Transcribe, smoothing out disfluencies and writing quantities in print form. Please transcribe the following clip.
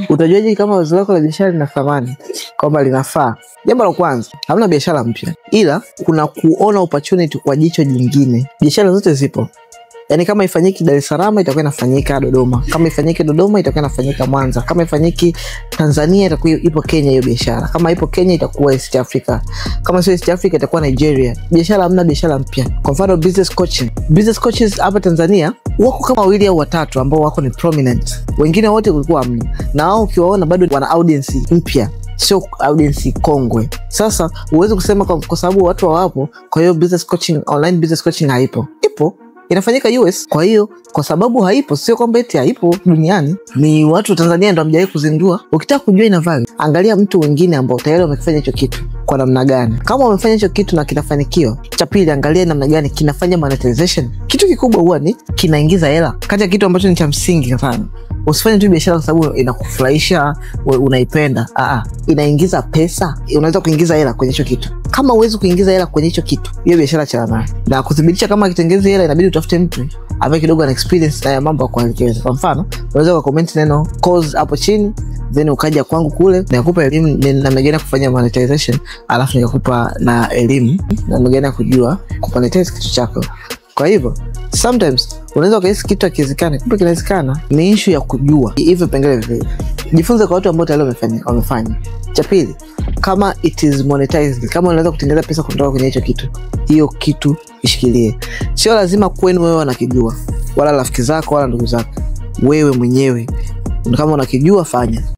Utajuaje kama wazo lako la biashara lina thamani, kwamba linafaa? Jambo la kwanza, hamna biashara mpya, ila kuna kuona opportunity kwa jicho jingine. Biashara zote zipo. Yaani kama ifanyiki Dar es Salaam itakuwa inafanyika Dodoma. Kama ifanyike Dodoma itakuwa inafanyika Mwanza. Kama ifanyiki Tanzania itakuwa ipo Kenya hiyo biashara. Kama ipo Kenya itakuwa East Africa. Kama sio East Africa itakuwa Nigeria. Biashara hamna biashara mpya. Kwa mfano business coaching. Business coaches hapa Tanzania wako kama 2 au 3 ambao wako ni prominent. Wengine wote kulikuwa hamna. Na wao ukiwaona bado wana audience mpya, sio audience kongwe. Sasa uweze kusema kwa sababu watu hawapo, kwa hiyo business coaching, online business coaching haipo. Ipo. Inafanyika US. Kwa hiyo kwa sababu haipo sio kwamba eti haipo duniani. Ni watu wa Tanzania ndio hamjawahi kuzindua. Ukitaka kujua ina value, angalia mtu wengine ambao tayari wamefanya hicho kitu kwa namna gani. Kama wamefanya hicho kitu na kinafanikiwa, cha pili angalia namna gani kinafanya monetization. Kitu kikubwa huwa ni kinaingiza hela. Kati ya kitu ambacho ni cha msingi sana. Usifanye tu biashara kwa sababu inakufurahisha, unaipenda. Inaingiza pesa. Unaweza kuingiza hela kwenye hicho kitu. Kama uwezi kuingiza hela kwenye hicho kitu, hiyo biashara cha nayo. Na kudhibitisha kama kitengeze hela, inabidi utafute mtu ambaye kidogo ana experience na mambo ya kuelekeza. Kwa mfano, unaweza ku comment neno course hapo chini, then ukaja kwangu kule na kukupa elimu namna gani kufanya monetization, alafu nikakupa na elimu namna gani kujua kumonetize kitu chako. Kwa hivyo sometimes unaweza kuhisi kitu hakiwezekani, kumbe kinawezekana. Ni issue ya kujua hivyo pengine vile. Jifunze kwa watu ambao tayari wamefanya. Cha pili, kama it is monetized, kama unaweza kutengeneza pesa kutoka kwenye hicho kitu, hiyo kitu ishikilie. Sio lazima kwenu wewe unakijua, wala rafiki zako wala ndugu zako. Wewe mwenyewe kama unakijua fanya.